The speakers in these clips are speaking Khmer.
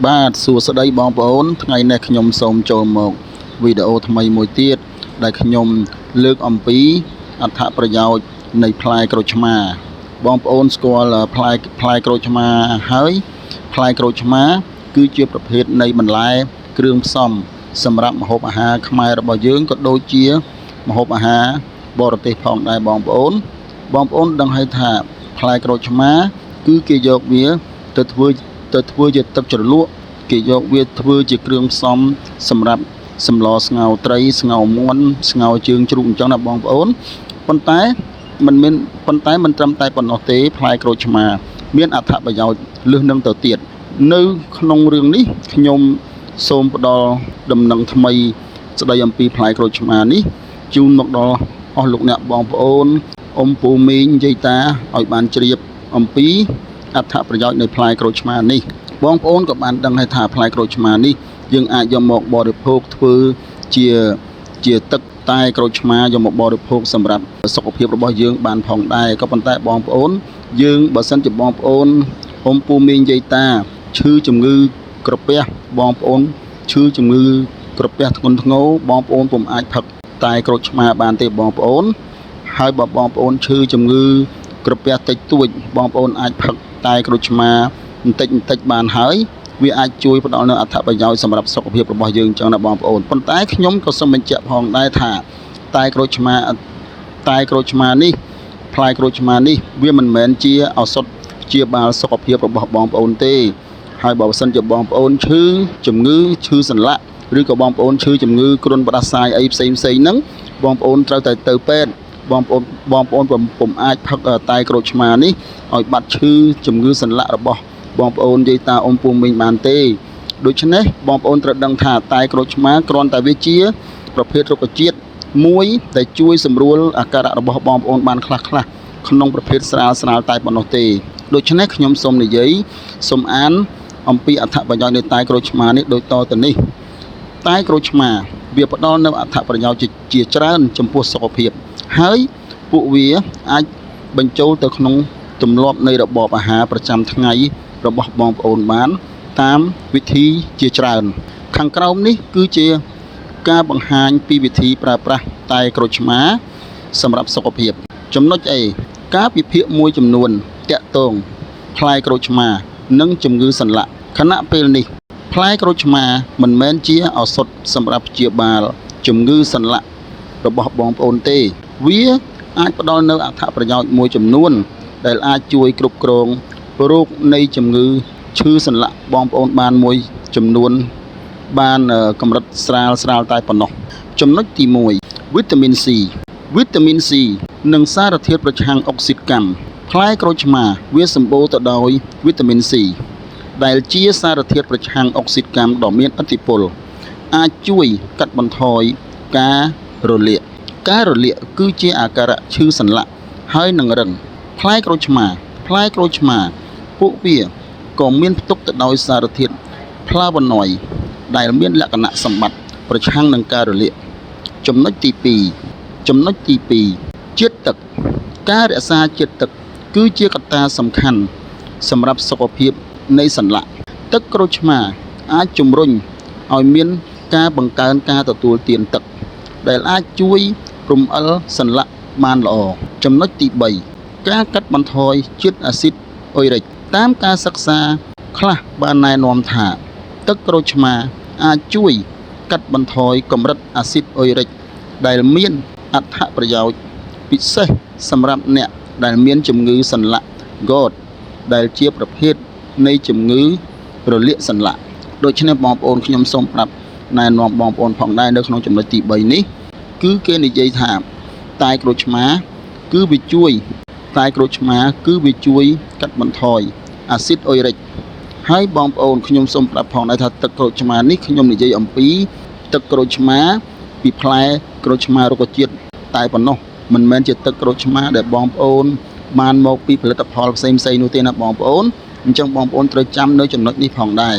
បាទសួស្តីបងប្អូនថ្ងៃនេះខ្ញុំសូមចូលមកវីដេអូថ្មីមួយទៀតដែលខ្ញុំលើកអំពីអត្ថប្រយោជន៍នៃផ្លែក្រូចឆ្មាបងប្អូនស្គាល់ផ្លែក្រូចឆ្មាហើយផ្លែក្រូចឆ្មាគឺជាប្រភេទនៃបន្លែគ្រឿងផ្សំសម្រាប់ម្ហូបអាហារខ្មែររបស់យើងក៏ដូចជាម្ហូបអាហារបរទេសផងដែរបងប្អូនដឹងហើយថាផ្លែក្រូចឆ្មាគឺគេយកវាទៅធ្វើជាទឹកជ្រលក់គេយកវាធ្វើជាគ្រឿងផ្សំសម្រាប់សម្លស្ងោរត្រីស្ងោរមាន់ស្ងោរជើងជ្រូកអញ្ចឹងណាបងប្អូនប៉ុន្តែមិនត្រឹមតែប៉ុណ្ណោះទេផ្លែក្រូចឆ្មាមានអត្ថប្រយោជន៍លើសនឹងទៅទៀតនៅក្នុងរឿងនេះខ្ញុំសូមផ្ដល់ដំណឹងថ្មីស្ដីអំពីផ្លែក្រូចឆ្មានេះជូនមកដល់អស់លោកអ្នកបងប្អូនអ៊ំពូមីងយាយតាឲ្យបានជ្រាបអំពីអត្ថប្រយោជន៍នៃផ្លែក្រូចឆ្មានេះបងប្អូនក៏បានដឹងហើយថាផ្លែក្រូចឆ្មានេះយើងអាចយកមកបរិភោគធ្វើជាទឹកតែក្រូចឆ្មាយកមកបរិភោគសម្រាប់សុខភាពរបស់យើងបានផងដែរក៏ប៉ុន្តែបងប្អូនយើងបើសិនជាបងប្អូនអ៊ំពូមីងយាយតាឈឺជំងឺក្រពះបងប្អូនឈឺជំងឺក្រពះធ្ងន់ធ្ងរបងប្អូនពុំអាចផឹកតែក្រូចឆ្មាបានទេបងប្អូនហើយបើបងប្អូនឈឺជំងឺក្រពះតិចតួចបងប្អូនអាចផឹកតែក្រូចឆ្មាបន្តិចបានហើយវាអាចជួយផ្ដល់នូវអត្ថប្រយោជន៍សម្រាប់សុខភាពរបស់យើងចឹងណាបងប្អូនប៉ុន្តែខ្ញុំក៏សូមបញ្ជាក់ផងដែរថាតែក្រូចឆ្មានេះផ្លែក្រូចឆ្មានេះវាមិនមែនជាឱសថព្យាបាលសុខភាពរបស់បងប្អូនទេហើយបើសិនជាបងប្អូនឈឺជំងឺឈឺសន្លាក់ឬក៏បងប្អូនឈឺជំងឺគ្រុនផ្ដាសាយអីផ្សេងហ្នឹងបងប្អូនត្រូវតែទៅពេទ្យបងប្អូនពុំអាចផឹកតែក្រូចឆ្មានេះឲ្យបាត់ឈឺជំងឺសន្លាក់របស់បងប្អូនយាយតាអ៊ំពូមីងបានទេដូច្នេះបងប្អូនត្រូវដឹងថាតែក្រូចឆ្មាគ្រាន់តែវាជាប្រភេទរុក្ខជាតិមួយដែលជួយសម្រួលអាការៈរបស់បងប្អូនបានខ្លះក្នុងប្រភេទស្រាលតែប៉ុណ្ណោះទេដូច្នេះខ្ញុំសូមអានអំពីអត្ថប្រយោជន៍នៃតែក្រូចឆ្មានេះដូចតទៅនេះតែក្រូចឆ្មាវាផ្ដល់នូវអត្ថប្រយោជន៍ជាច្រើនចំពោះសុខភាពហើយពួកវាអាចបញ្ចូលទៅក្នុងទម្លាប់នៃរបបអាហារប្រចាំថ្ងៃរបស់បងប្អូនបានតាមវិធីជាច្រើនខាងក្រោមនេះគឺជាការបង្ហាញពីវិធីប្រើប្រាស់តែក្រូចឆ្មាសម្រាប់សុខភាពចំណុច A ការវិភាគមួយចំនួនតាក់ទងផ្លែក្រូចឆ្មានិងជំងឺសន្លាក់ខណៈពេលនេះផ្លែក្រូចឆ្មាមិនមែនជាឱសថសម្រាប់ព្យាបាលជំងឺសន្លាក់របស់បងប្អូនទេវាអាចផ្ដល់នូវអត្ថប្រយោជន៍មួយចំនួនដែលអាចជួយគ្រប់គ្រងរោគនៃជំងឺឈឺសន្លាក់បងប្អូនបានមួយចំនួនបានកម្រិតស្រាលតែប៉ុណ្ណោះចំណុចទី1វីតាមីន C និងសារធាតុប្រឆាំងអុកស៊ីតកម្មផ្លែក្រូចឆ្មាវាសម្បូរទៅដោយវីតាមីន C ដែលជាសារធាតុប្រឆាំងអុកស៊ីតកម្មដ៏មានឥទ្ធិពលអាចជួយកាត់បន្ថយការរលាកគឺជាអាការៈឈឺសន្លាក់ហើយនឹងរឹងផ្លែក្រូចឆ្មាពួកវាក៏មានផ្ទុកទៅដោយសារធាតុ flavonoid ដែលមានលក្ខណៈសម្បត្តិប្រឆាំងនឹងការរលាកចំណុចទី2ជាតិទឹកការរក្សាជាតិទឹកគឺជាកត្តាសំខាន់សម្រាប់សុខភាពនៃសន្លាក់ទឹកក្រូចឆ្មាអាចជំរុញឲ្យមានការបង្កើនការទទួលទានទឹកដែលអាចជួយរំអិលសន្លាក់បានល្អចំណុចទី3ការកាត់បន្ថយជាតិអាស៊ីតអុយរិកតាមការសិក្សាខ្លះបានណែនាំថាទឹកក្រូចឆ្មាអាចជួយកាត់បន្ថយកម្រិតអាស៊ីតអុយរិកដែលមានអត្ថប្រយោជន៍ពិសេសសម្រាប់អ្នកដែលមានជំងឺសន្លាក់ GERD ដែលជាប្រភេទនៃជំងឺរលាកសន្លាក់ដូច្នេះបងប្អូនខ្ញុំសូមប្រាប់ណែនាំបងប្អូនផងដែរនៅក្នុងចំណុចទី3នេះគឺគេនិយាយថាតែក្រូចឆ្មាគឺវាជួយកាត់បន្ថយអាស៊ីតអុយរិកហើយបងប្អូនខ្ញុំសូមប្រាប់ផងដែរថាទឹកក្រូចឆ្មានេះខ្ញុំនិយាយអំពីទឹកក្រូចឆ្មាពីផ្លែក្រូចឆ្មារុក្ខជាតិតែប៉ុណ្ណោះមិនមែនជាទឹកក្រូចឆ្មាដែលបងប្អូនបានមកពីផលិតផលផ្សេងនោះទេណាបងប្អូនអញ្ចឹងបងប្អូនត្រូវចាំនៅចំណុចនេះផងដែរ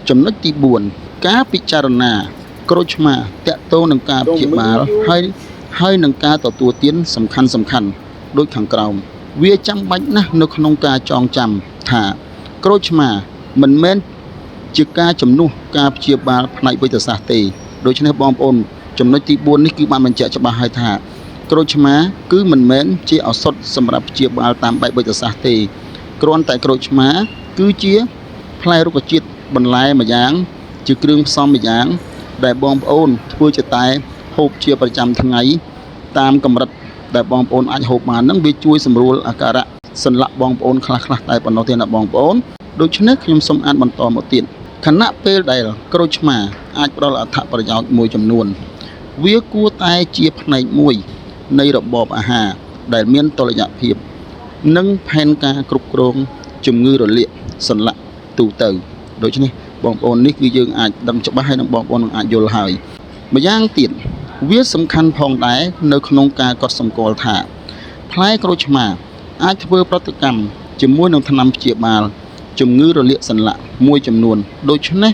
ចំណុចទី4ការពិចារណាក្រូចឆ្មាតាក់ទងនឹងការព្យាបាលហើយនឹងការទទួលទានសំខាន់ដូចខាងក្រោមវាចាំបាច់ណាស់នៅក្នុងការចងចាំថាក្រូចឆ្មាមិនមែន ជាការជំនួសការព្យាបាលផ្នែកវេជ្ជសាស្ត្រទេដូច្នេះបងប្អូនចំណុចទី4នេះគឺបានបញ្ជាក់ច្បាស់ហើយថាក្រូចឆ្មាគឺមិនមែនជាឱសថសម្រាប់ព្យាបាលតាមបែបវេជ្ជសាស្ត្រទេគ្រាន់តែក្រូចឆ្មាគឺជាផ្លែរុក្ខជាតិបន្លែម្យ៉ាងជាគ្រឿងផ្សំម្យ៉ាងដែលបងប្អូនធ្វើជាតែហូបជាប្រចាំថ្ងៃតាមកម្រិតដែលបងប្អូនអាចហូបបានហ្នឹងវាជួយសម្រួលអាការៈសន្លាក់បងប្អូនខ្លះៗតែប៉ុណ្ណោះទេណាបងប្អូនដូច្នេះខ្ញុំសូមអានបន្តមកទៀតខណៈពេលដែលក្រូចឆ្មាអាចផ្ដល់អត្ថប្រយោជន៍មួយចំនួនវាគួរតែជាផ្នែកមួយនៃរបបអាហារដែលមានតុល្យភាពនិងផែនការគ្រប់គ្រងជំងឺរលាកសន្លាក់ទូទៅដូច្នេះបងប្អូននេះគឺយើងអាចដឹងច្បាស់ហើយនឹងបងប្អូននឹងអាចយល់ហើយម្យ៉ាងទៀតវាសំខាន់ផងដែរនៅក្នុងការកត់សម្គាល់ថាផ្លែក្រូចឆ្មាអាចធ្វើប្រតិកម្មជាមួយនឹងថ្នាំព្យាបាលជំងឺរលាកសន្លាក់មួយចំនួនដូច្នេះ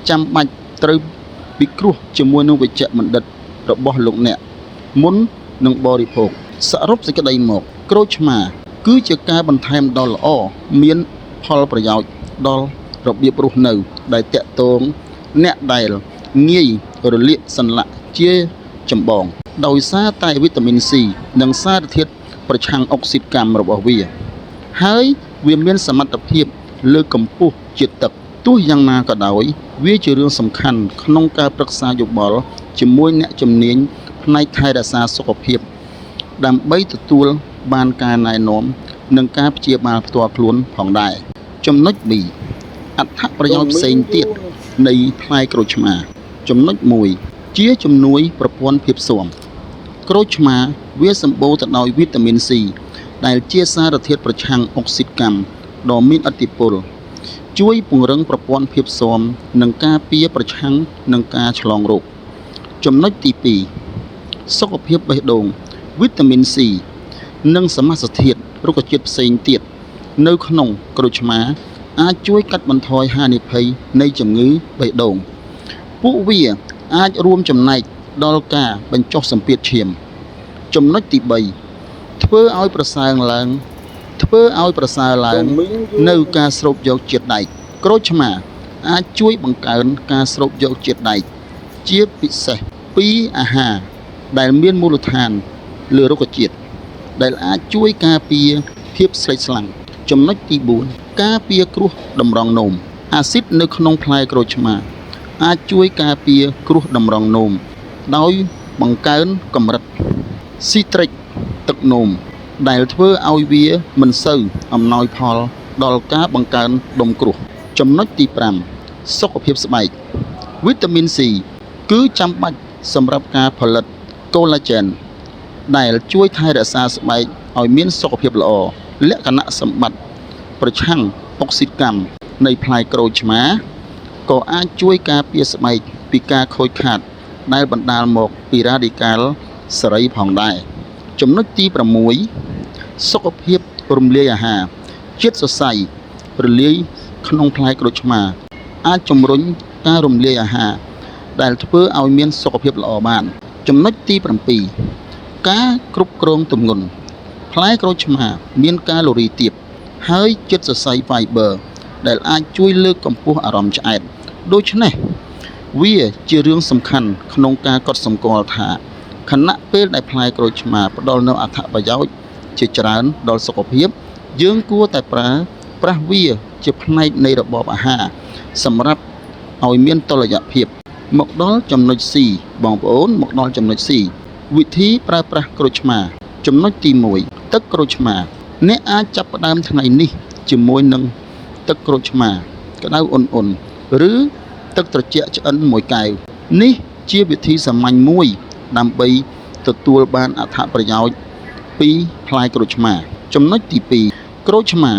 ចាំបាច់ត្រូវពិគ្រោះជាមួយនឹងវេជ្ជបណ្ឌិតរបស់លោកអ្នកមុននឹងបរិភោគសរុបសេចក្តីមកក្រូចឆ្មាគឺជាការបន្ថែមដ៏ល្អមានផលប្រយោជន៍ដល់របៀបរស់នៅដែលតាក់ទងអ្នកដែលងាយរលាកសន្លាក់ជាចម្បងដោយសារតែវីតាមីន C និងសារធាតុប្រឆាំងអុកស៊ីតកម្មរបស់វាហើយវាមានសមត្ថភាពលើកកម្ពស់ជាតិទឹកទោះយ៉ាងណាក៏ដោយវាជារឿងសំខាន់ក្នុងការប្រឹក្សាយោបល់ជាមួយអ្នកជំនាញផ្នែកថែរក្សាសុខភាពដើម្បីទទួលបានការណែនាំនិងការព្យាបាលផ្ទាល់ខ្លួនផងដែរចំណុច B អត្ថប្រយោជន៍ផ្សេងទៀតនៃផ្លែក្រូចឆ្មាចំណុច 1 ជាជំនួយប្រព័ន្ធភាពស៊ាំក្រូចឆ្មាវាសម្បូរទៅដោយវីតាមីន C ដែលជាសារធាតុប្រឆាំងអុកស៊ីតកម្មដ៏មានឥទ្ធិពលជួយពង្រឹងប្រព័ន្ធភាពស៊ាំនិងការពារប្រឆាំងនឹងការឆ្លងរោគចំណុចទី 2 សុខភាពបេះដូងវីតាមីន C និងសមាសធាតុរុក្ខជាតិផ្សេងទៀតនៅក្នុងក្រូចឆ្មាអាចជួយកាត់បន្ថយហានិភ័យនៃជំងឺបេះដូងពួកវាអាចរួមចំណែកដល់ការបញ្ចុះសម្ពាធឈាមចំណុចទី 3 ធ្វើឲ្យប្រសើរឡើងនៅការស្រូបយកជាតិដែកក្រូចឆ្មាអាចជួយបង្កើនការស្រូបយកជាតិដែកជាពិសេសពីអាហារដែលមានមូលដ្ឋានលើរុក្ខជាតិដែលអាចជួយការពារភាពស្លេកស្លាំងចំណុចទី 4 ការពារគ្រោះតម្រងនោមអាស៊ីតនៅក្នុងផ្លែក្រូចឆ្មាអាចជួយការពារគ្រោះតម្រងនោមដោយបង្កើនកម្រិតស៊ីត្រិកទឹកនោមដែលធ្វើឲ្យវាមិនសូវអំណោយផលដល់ការបង្កើនដុំគ្រោះចំណុចទី 5 សុខភាពស្បែកវីតាមីន C គឺចាំបាច់សម្រាប់ការផលិតកូឡាជែនដែលជួយថែរក្សាស្បែកឲ្យមានសុខភាពល្អលក្ខណៈសម្បត្តិប្រឆាំងអុកស៊ីតកម្មនៃផ្លែក្រូចឆ្មាក៏អាចជួយការពារស្បែកពីការខូចខាតដែលបណ្ដាលមកពីរ៉ាឌីកាល់សេរីផងដែរចំណុចទី 6 សុខភាពរំលាយអាហារជាតិសរសៃរលាយក្នុងផ្លែក្រូចឆ្មាអាចជំរុញការរំលាយអាហារដែលធ្វើឲ្យមានសុខភាពល្អបានចំណុចទី 7 ការគ្រប់គ្រងទម្ងន់ផ្លែក្រូចឆ្មាមានកាឡូរីទាបហើយជាតិសរសៃ Fiber ដែលអាចជួយលើកកម្ពស់អារម្មណ៍ឆ្អែតដូច្នេះវាជារឿងសំខាន់ក្នុងការកត់សម្គាល់ថាខណៈពេលដែលផ្លែក្រូចឆ្មាផ្ដល់នូវអត្ថប្រយោជន៍ជាច្រើនដល់សុខភាពយើងគួរតែប្រើប្រាស់វាជាផ្នែកនៃរបបអាហារសម្រាប់ឲ្យមានតុល្យភាពមកដល់ចំណុច C បងប្អូនមកដល់ចំណុច C វិធីប្រើប្រាស់ក្រូចឆ្មាចំណុចទី 1 ទឹកក្រូចឆ្មាអ្នកអាចចាប់ផ្ដើមថ្ងៃនេះជាមួយនឹងទឹកក្រូចឆ្មាក្តៅអ៊ុនៗឬទឹកត្រជាក់ឆ្អិនមួយកែវនេះជាវិធីសាមញ្ញមួយដើម្បីទទួលបានអត្ថប្រយោជន៍ពីផ្លែក្រូចឆ្មាចំណុចទី 2 ក្រូចឆ្មា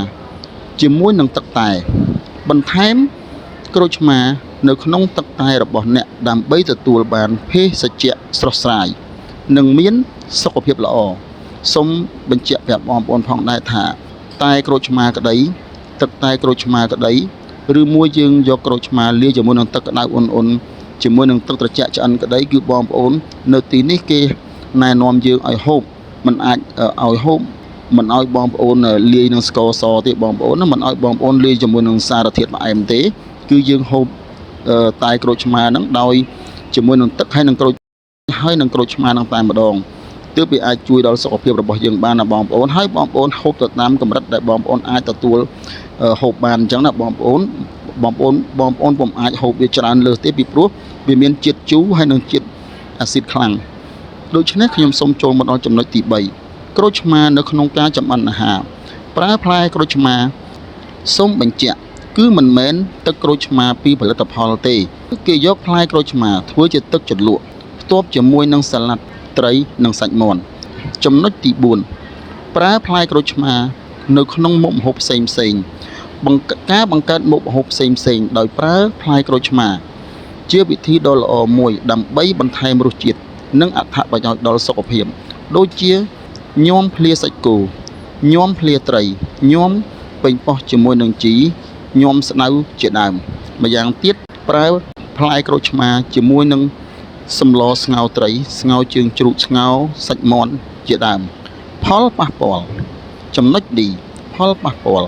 ជាមួយនឹងទឹកតែបន្ថែមក្រូចឆ្មានៅក្នុងទឹកតែរបស់អ្នកដើម្បីទទួលបានភេសជ្ជៈស្រស់ស្រាយនិងមានសុខភាពល្អសូមបញ្ជាក់ប្រាប់បងប្អូនផងដែរថាតែក្រូចឆ្មាក្តីទឹកតែក្រូចឆ្មាក្តីឬមួយយើងយកក្រូចឆ្មាលាយជាមួយនឹងទឹកក្តៅអ៊ុនៗជាមួយនឹងទឹកត្រជាក់ឆ្អិនក្តីគឺបងប្អូននៅទីនេះគេណែនាំយើងឲ្យហូបមិនអាចឲ្យហូបមិនឲ្យបងប្អូនលាយនឹងស្ករសទេបងប្អូនមិនឲ្យបងប្អូនលាយជាមួយនឹងសារធាតុផ្អែមទេ គឺយើងហូបតែក្រូចឆ្មាហ្នឹងដោយជាមួយនឹងទឹកហើយនឹងក្រូចឆ្មាហ្នឹងតែម្ដងទើបវាអាចជួយដល់សុខភាពរបស់យើងបានណាបងប្អូនហើយបងប្អូនហូបទៅតាមកម្រិតដែលបងប្អូនអាចទទួលហូបបានអញ្ចឹងណាបងប្អូនពុំអាចហូបវាច្រើនលើសទេពីព្រោះវាមានជាតិជូរហើយនិងជាតិអាស៊ីតខ្លាំងដូច្នេះខ្ញុំសូមចូលមកដល់ចំណុចទី3ក្រូចឆ្មានៅក្នុងការចម្អិនអាហារប្រើផ្លែក្រូចឆ្មាសូមបញ្ជាក់គឺមិនមែនទឹកក្រូចឆ្មាពីផលិតផលទេគេយកផ្លែក្រូចឆ្មាធ្វើជាទឹកជ្រលក់ផ្ទាប់ជាមួយនឹងសាឡាត់ត្រីនិងសាច់មាន់ចំណុចទី4ប្រើផ្លែក្រូចឆ្មានៅក្នុងមុខម្ហូបផ្សេងការបង្កើតមុខម្ហូបផ្សេងដោយប្រើផ្លែក្រូចឆ្មាជាវិធីដ៏ល្អមួយដើម្បីបន្ថែមរសជាតិនិងអត្ថប្រយោជន៍ដល់សុខភាពដូចជាញោមភ្លាសាច់គោញោមភ្លាត្រីញោមពេញប៉ោះជាមួយនឹងជីញោមស្ដៅជាដើមម្យ៉ាងទៀតប្រើផ្លែក្រូចឆ្មាជាមួយនឹងសម្លស្ងោរត្រីស្ងោរជើងជ្រូកស្ងោរសាច់មាន់ជាដើមផលប៉ះពាល់ចំណុច D ផលប៉ះពាល់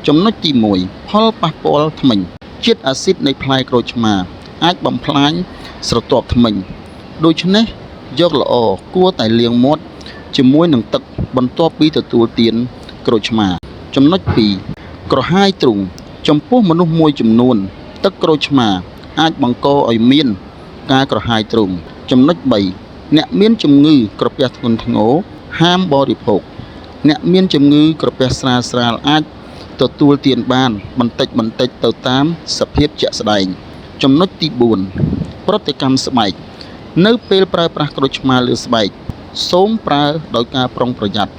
ចំណុចទី1ផលប៉ះពាល់ធ្មេញជាតិអាស៊ីតនៃផ្លែក្រូចឆ្មាអាចបំផ្លាញស្រទាប់ធ្មេញដូច្នេះយកល្អគួរតែលាងមាត់ជាមួយនឹងទឹកបន្ទាប់ពីទទួលទានក្រូចឆ្មាចំណុច2ក្រហាយទ្រូងចំពោះមនុស្សមួយចំនួនទឹកក្រូចឆ្មាអាចបង្កឲ្យមានការក្រហាយទ្រូងចំណុច3អ្នកមានជំងឺក្រពះធ្ងន់ធ្ងរហាមបរិភោគអ្នកមានជំងឺក្រពះស្រាលអាចទទួលទានបានបន្តិចទៅតាមសភាពជាក់ស្ដែងចំណុចទី4ប្រតិកម្មស្បែកនៅពេលប្រើប្រាស់ក្រូចឆ្មាលើស្បែកសូមប្រើដោយការប្រុងប្រយ័ត្ន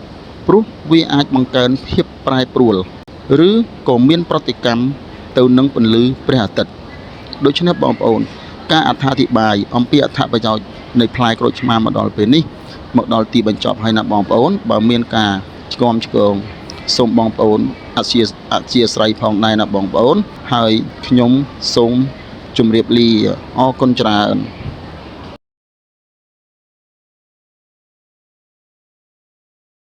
ព្រោះវាអាចបង្កើនភាពប្រែប្រួលឬក៏មានប្រតិកម្មទៅនឹងពន្លឺព្រះអាទិត្យដូច្នេះបងប្អូនការអត្ថាធិប្បាយអំពីអត្ថប្រយោជន៍នៃផ្លែក្រូចឆ្មាមកដល់ពេលនេះមកដល់ទីបញ្ចប់ហើយណាបងប្អូនបើមានការឆ្គងសូមបងប្អូនអធ្យាស្រ័យផងដែរណាបងប្អូនហើយខ្ញុំសូមជម្រាបលាអរគុណច្រើន